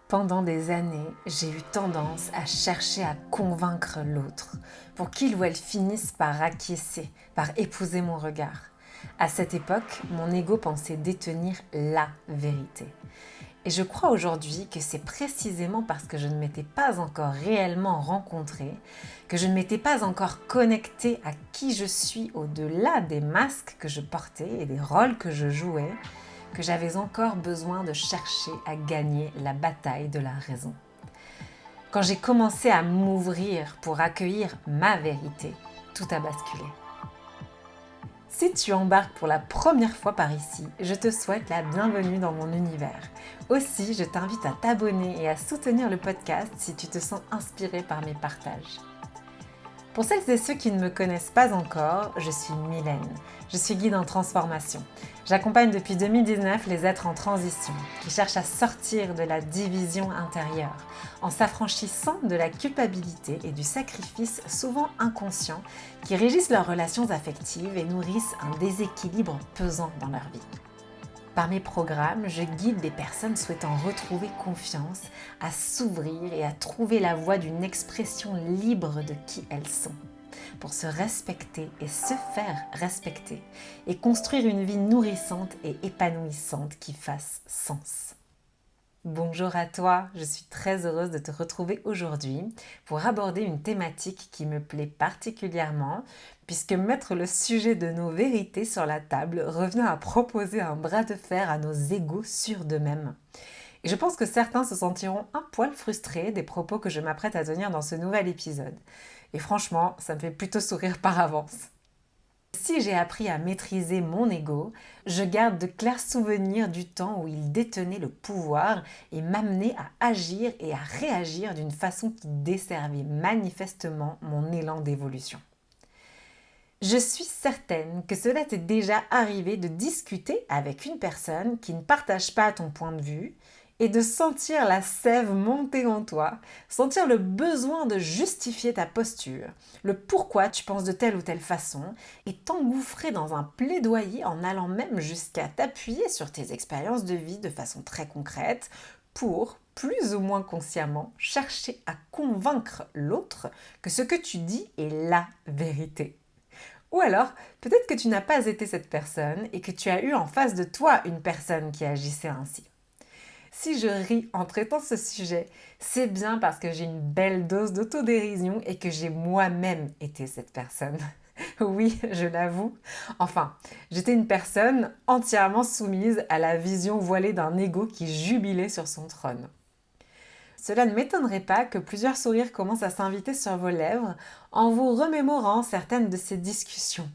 Pendant des années, j'ai eu tendance à chercher à convaincre l'autre pour qu'il ou elle finisse par acquiescer, par épouser mon regard. À cette époque, mon ego pensait détenir la vérité. Et je crois aujourd'hui que c'est précisément parce que je ne m'étais pas encore réellement rencontrée, que je ne m'étais pas encore connectée à qui je suis au-delà des masques que je portais et des rôles que je jouais, que j'avais encore besoin de chercher à gagner la bataille de la raison. Quand j'ai commencé à m'ouvrir pour accueillir ma vérité, tout a basculé. Si tu embarques pour la première fois par ici, je te souhaite la bienvenue dans mon univers. Aussi, je t'invite à t'abonner et à soutenir le podcast si tu te sens inspiré par mes partages. Pour celles et ceux qui ne me connaissent pas encore, je suis Mylène. Je suis guide en transformation. J'accompagne depuis 2019 les êtres en transition, qui cherchent à sortir de la division intérieure, en s'affranchissant de la culpabilité et du sacrifice souvent inconscient qui régissent leurs relations affectives et nourrissent un déséquilibre pesant dans leur vie. Par mes programmes, je guide des personnes souhaitant retrouver confiance, à s'ouvrir et à trouver la voie d'une expression libre de qui elles sont, pour se respecter et se faire respecter, et construire une vie nourrissante et épanouissante qui fasse sens. Bonjour à toi, je suis très heureuse de te retrouver aujourd'hui pour aborder une thématique qui me plaît particulièrement, puisque mettre le sujet de nos vérités sur la table revient à proposer un bras de fer à nos égos sûrs d'eux-mêmes. Et je pense que certains se sentiront un poil frustrés des propos que je m'apprête à tenir dans ce nouvel épisode. Et franchement, ça me fait plutôt sourire par avance. Si j'ai appris à maîtriser mon ego, je garde de clairs souvenirs du temps où il détenait le pouvoir et m'amenait à agir et à réagir d'une façon qui desservait manifestement mon élan d'évolution. Je suis certaine que cela t'est déjà arrivé de discuter avec une personne qui ne partage pas ton point de vue et de sentir la sève monter en toi, sentir le besoin de justifier ta posture, le pourquoi tu penses de telle ou telle façon, et t'engouffrer dans un plaidoyer en allant même jusqu'à t'appuyer sur tes expériences de vie de façon très concrète pour, plus ou moins consciemment, chercher à convaincre l'autre que ce que tu dis est la vérité. Ou alors, peut-être que tu n'as pas été cette personne et que tu as eu en face de toi une personne qui agissait ainsi. Si je ris en traitant ce sujet, c'est bien parce que j'ai une belle dose d'autodérision et que j'ai moi-même été cette personne. Oui, je l'avoue. Enfin, j'étais une personne entièrement soumise à la vision voilée d'un ego qui jubilait sur son trône. Cela ne m'étonnerait pas que plusieurs sourires commencent à s'inviter sur vos lèvres en vous remémorant certaines de ces discussions.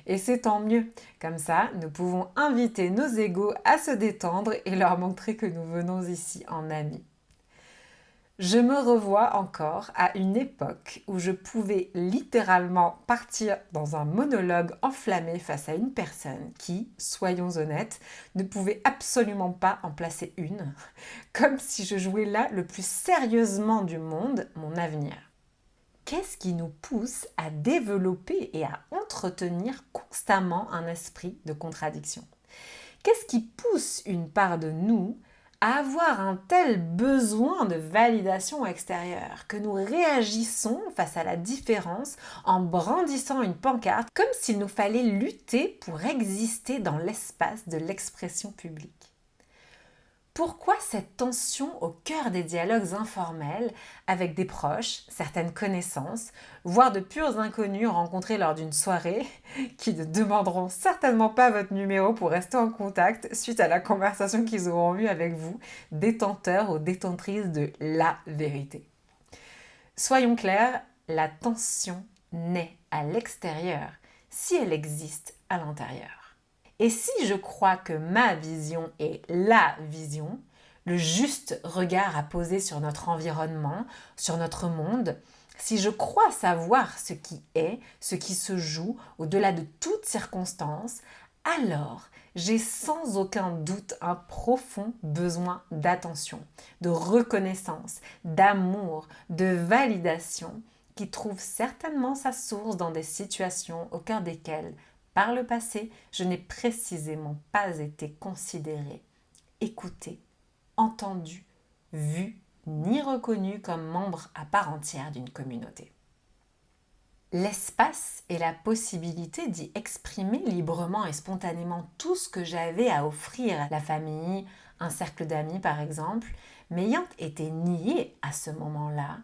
Et c'est tant mieux. Comme ça, nous pouvons inviter nos égos à se détendre et leur montrer que nous venons ici en amis. Je me revois encore à une époque où je pouvais littéralement partir dans un monologue enflammé face à une personne qui, soyons honnêtes, ne pouvait absolument pas en placer une, comme si je jouais là le plus sérieusement du monde mon avenir. Qu'est-ce qui nous pousse à développer et à entretenir constamment un esprit de contradiction ? Qu'est-ce qui pousse une part de nous à avoir un tel besoin de validation extérieure que nous réagissons face à la différence en brandissant une pancarte comme s'il nous fallait lutter pour exister dans l'espace de l'expression publique ? Pourquoi cette tension au cœur des dialogues informels avec des proches, certaines connaissances, voire de purs inconnus rencontrés lors d'une soirée qui ne demanderont certainement pas votre numéro pour rester en contact suite à la conversation qu'ils auront eue avec vous, détenteurs ou détentrices de la vérité. Soyons clairs, la tension naît à l'extérieur si elle existe à l'intérieur. Et si je crois que ma vision est la vision, le juste regard à poser sur notre environnement, sur notre monde, si je crois savoir ce qui est, ce qui se joue au-delà de toute circonstance, alors j'ai sans aucun doute un profond besoin d'attention, de reconnaissance, d'amour, de validation qui trouve certainement sa source dans des situations au cœur desquelles par le passé, je n'ai précisément pas été considérée, écoutée, entendue, vue ni reconnu comme membre à part entière d'une communauté. L'espace et la possibilité d'y exprimer librement et spontanément tout ce que j'avais à offrir, la famille, un cercle d'amis par exemple, m'ayant été nié à ce moment-là,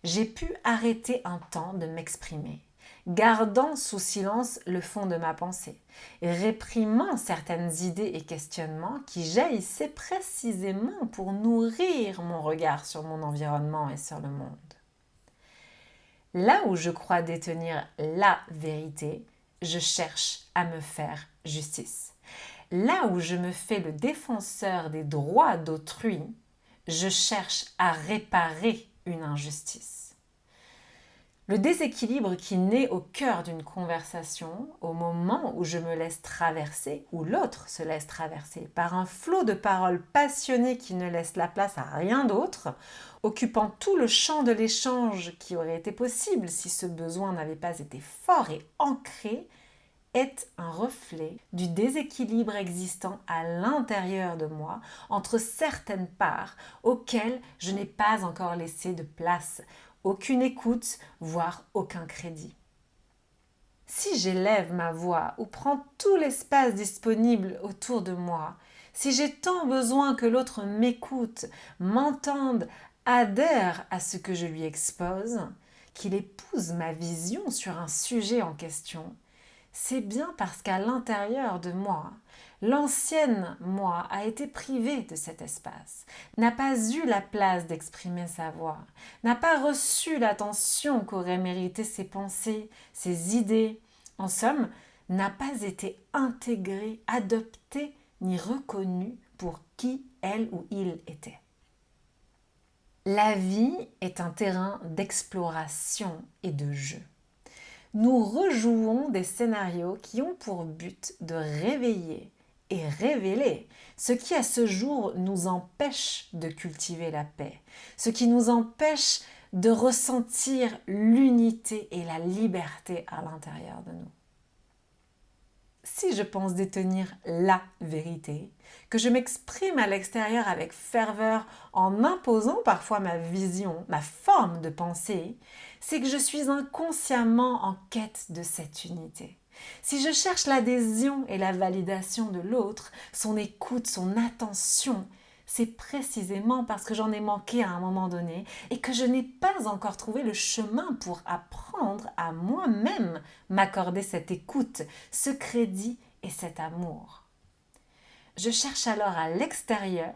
j'ai pu arrêter un temps de m'exprimer, gardant sous silence le fond de ma pensée, réprimant certaines idées et questionnements qui jaillissaient précisément pour nourrir mon regard sur mon environnement et sur le monde. Là où je crois détenir la vérité, je cherche à me faire justice. Là où je me fais le défenseur des droits d'autrui, je cherche à réparer une injustice. Le déséquilibre qui naît au cœur d'une conversation, au moment où je me laisse traverser, ou l'autre se laisse traverser, par un flot de paroles passionnées qui ne laisse la place à rien d'autre, occupant tout le champ de l'échange qui aurait été possible si ce besoin n'avait pas été fort et ancré, est un reflet du déséquilibre existant à l'intérieur de moi entre certaines parts auxquelles je n'ai pas encore laissé de place, aucune écoute, voire aucun crédit. Si j'élève ma voix ou prends tout l'espace disponible autour de moi, si j'ai tant besoin que l'autre m'écoute, m'entende, adhère à ce que je lui expose, qu'il épouse ma vision sur un sujet en question, c'est bien parce qu'à l'intérieur de moi, l'ancienne moi a été privée de cet espace, n'a pas eu la place d'exprimer sa voix, n'a pas reçu l'attention qu'auraient mérité ses pensées, ses idées, en somme, n'a pas été intégrée, adoptée ni reconnue pour qui elle ou il était. La vie est un terrain d'exploration et de jeu. Nous rejouons des scénarios qui ont pour but de réveiller et révéler ce qui à ce jour nous empêche de cultiver la paix, ce qui nous empêche de ressentir l'unité et la liberté à l'intérieur de nous. Si je pense détenir la vérité, que je m'exprime à l'extérieur avec ferveur en imposant parfois ma vision, ma forme de pensée, c'est que je suis inconsciemment en quête de cette unité. Si je cherche l'adhésion et la validation de l'autre, son écoute, son attention, c'est précisément parce que j'en ai manqué à un moment donné et que je n'ai pas encore trouvé le chemin pour apprendre à moi-même m'accorder cette écoute, ce crédit et cet amour. Je cherche alors à l'extérieur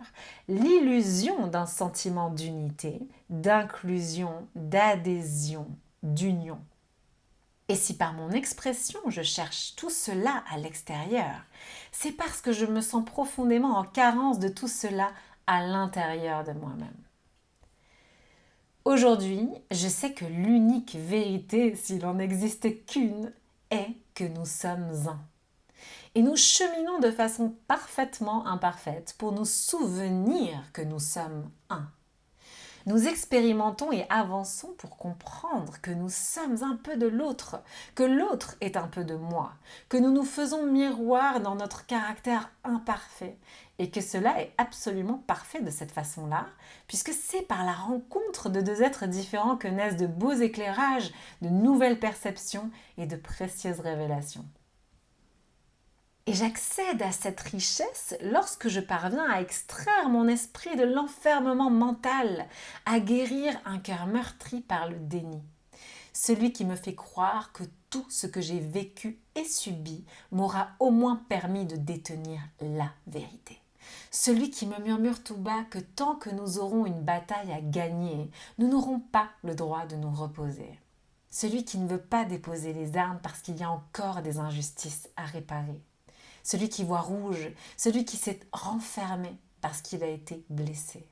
l'illusion d'un sentiment d'unité, d'inclusion, d'adhésion, d'union. Et si par mon expression je cherche tout cela à l'extérieur, c'est parce que je me sens profondément en carence de tout cela à l'intérieur de moi-même. Aujourd'hui, je sais que l'unique vérité, s'il en existait qu'une, est que nous sommes un. Et nous cheminons de façon parfaitement imparfaite pour nous souvenir que nous sommes un. Nous expérimentons et avançons pour comprendre que nous sommes un peu de l'autre, que l'autre est un peu de moi, que nous nous faisons miroir dans notre caractère imparfait et que cela est absolument parfait de cette façon-là, puisque c'est par la rencontre de deux êtres différents que naissent de beaux éclairages, de nouvelles perceptions et de précieuses révélations. Et j'accède à cette richesse lorsque je parviens à extraire mon esprit de l'enfermement mental, à guérir un cœur meurtri par le déni. Celui qui me fait croire que tout ce que j'ai vécu et subi m'aura au moins permis de détenir la vérité. Celui qui me murmure tout bas que tant que nous aurons une bataille à gagner, nous n'aurons pas le droit de nous reposer. Celui qui ne veut pas déposer les armes parce qu'il y a encore des injustices à réparer. Celui qui voit rouge, celui qui s'est renfermé parce qu'il a été blessé.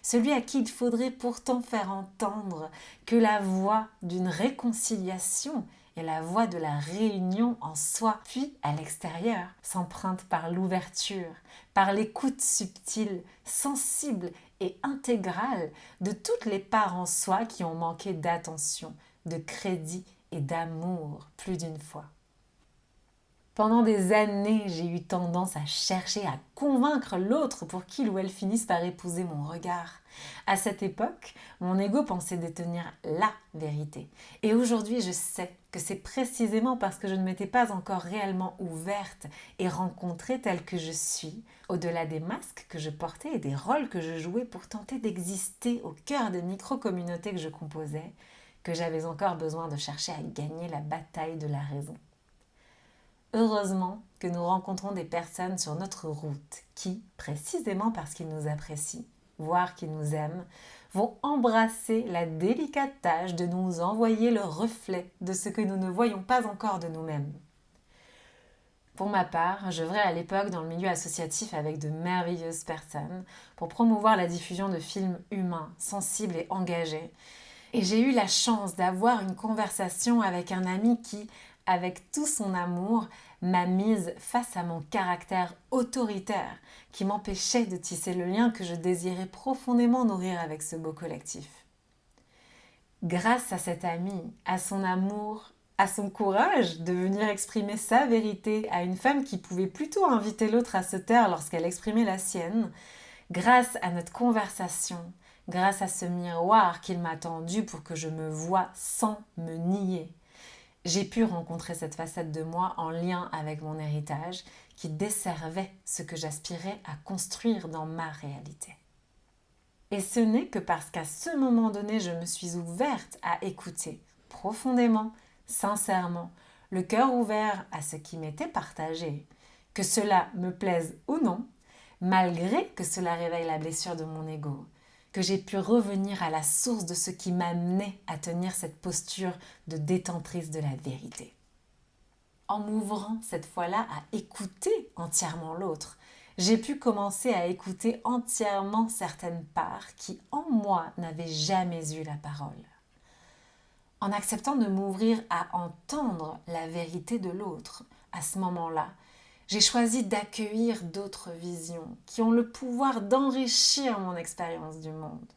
Celui à qui il faudrait pourtant faire entendre que la voie d'une réconciliation est la voie de la réunion en soi, puis à l'extérieur, s'emprunte par l'ouverture, par l'écoute subtile, sensible et intégrale de toutes les parts en soi qui ont manqué d'attention, de crédit et d'amour plus d'une fois. Pendant des années, j'ai eu tendance à chercher à convaincre l'autre pour qu'il ou elle finisse par épouser mon regard. À cette époque, mon ego pensait détenir la vérité. Et aujourd'hui, je sais que c'est précisément parce que je ne m'étais pas encore réellement ouverte et rencontrée telle que je suis, au-delà des masques que je portais et des rôles que je jouais pour tenter d'exister au cœur des micro-communautés que je composais, que j'avais encore besoin de chercher à gagner la bataille de la raison. Heureusement que nous rencontrons des personnes sur notre route qui, précisément parce qu'ils nous apprécient, voire qu'ils nous aiment, vont embrasser la délicate tâche de nous envoyer le reflet de ce que nous ne voyons pas encore de nous-mêmes. Pour ma part, j'œuvrais à l'époque dans le milieu associatif avec de merveilleuses personnes pour promouvoir la diffusion de films humains, sensibles et engagés. Et j'ai eu la chance d'avoir une conversation avec un ami qui, avec tout son amour, m'a mise face à mon caractère autoritaire qui m'empêchait de tisser le lien que je désirais profondément nourrir avec ce beau collectif. Grâce à cet ami, à son amour, à son courage de venir exprimer sa vérité à une femme qui pouvait plutôt inviter l'autre à se taire lorsqu'elle exprimait la sienne, grâce à notre conversation, grâce à ce miroir qu'il m'a tendu pour que je me voie sans me nier, j'ai pu rencontrer cette facette de moi en lien avec mon héritage qui desservait ce que j'aspirais à construire dans ma réalité. Et ce n'est que parce qu'à ce moment donné, je me suis ouverte à écouter profondément, sincèrement, le cœur ouvert à ce qui m'était partagé, que cela me plaise ou non, malgré que cela réveille la blessure de mon ego, que j'ai pu revenir à la source de ce qui m'amenait à tenir cette posture de détentrice de la vérité. En m'ouvrant cette fois-là à écouter entièrement l'autre, j'ai pu commencer à écouter entièrement certaines parts qui, en moi, n'avaient jamais eu la parole. En acceptant de m'ouvrir à entendre la vérité de l'autre, à ce moment-là, j'ai choisi d'accueillir d'autres visions qui ont le pouvoir d'enrichir mon expérience du monde.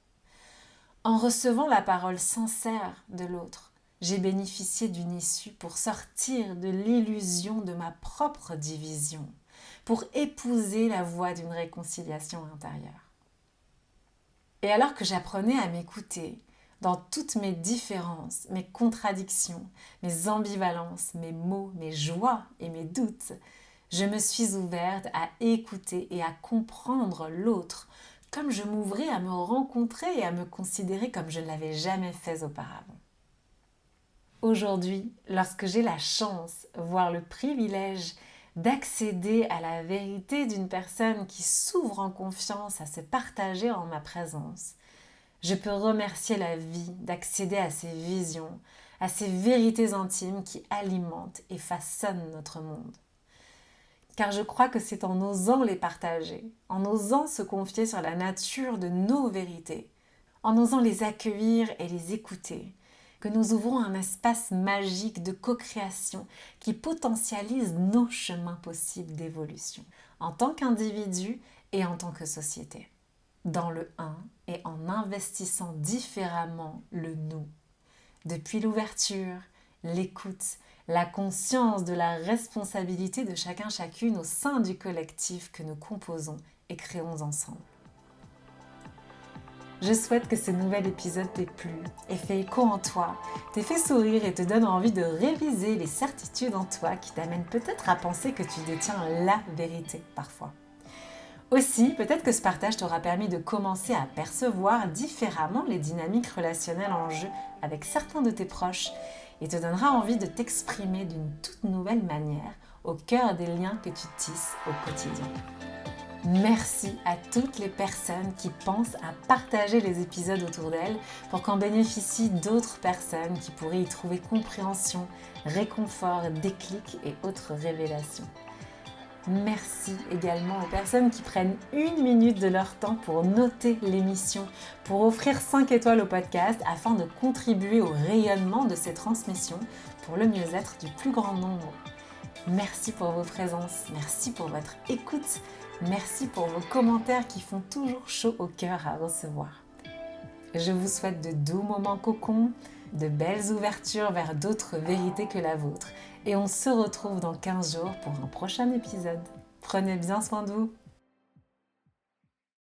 En recevant la parole sincère de l'autre, j'ai bénéficié d'une issue pour sortir de l'illusion de ma propre division, pour épouser la voie d'une réconciliation intérieure. Et alors que j'apprenais à m'écouter, dans toutes mes différences, mes contradictions, mes ambivalences, mes maux, mes joies et mes doutes, je me suis ouverte à écouter et à comprendre l'autre, comme je m'ouvrais à me rencontrer et à me considérer comme je ne l'avais jamais fait auparavant. Aujourd'hui, lorsque j'ai la chance, voire le privilège, d'accéder à la vérité d'une personne qui s'ouvre en confiance à se partager en ma présence, je peux remercier la vie d'accéder à ces visions, à ces vérités intimes qui alimentent et façonnent notre monde. Car je crois que c'est en osant les partager, en osant se confier sur la nature de nos vérités, en osant les accueillir et les écouter, que nous ouvrons un espace magique de co-création qui potentialise nos chemins possibles d'évolution, en tant qu'individu et en tant que société. Dans le un et en investissant différemment le nous. Depuis l'ouverture, l'écoute, la conscience de la responsabilité de chacune au sein du collectif que nous composons et créons ensemble. Je souhaite que ce nouvel épisode t'ait plu et fait écho en toi, t'ait fait sourire et te donne envie de réviser les certitudes en toi qui t'amènent peut-être à penser que tu détiens la vérité parfois. Aussi, peut-être que ce partage t'aura permis de commencer à percevoir différemment les dynamiques relationnelles en jeu avec certains de tes proches et te donnera envie de t'exprimer d'une toute nouvelle manière au cœur des liens que tu tisses au quotidien. Merci à toutes les personnes qui pensent à partager les épisodes autour d'elles pour qu'en bénéficient d'autres personnes qui pourraient y trouver compréhension, réconfort, déclic et autres révélations. Merci également aux personnes qui prennent 1 minute de leur temps pour noter l'émission, pour offrir 5 étoiles au podcast afin de contribuer au rayonnement de ces transmissions pour le mieux-être du plus grand nombre. Merci pour vos présences, merci pour votre écoute, merci pour vos commentaires qui font toujours chaud au cœur à recevoir. Je vous souhaite de doux moments cocons, de belles ouvertures vers d'autres vérités que la vôtre et on se retrouve dans 15 jours pour un prochain épisode. Prenez bien soin de vous.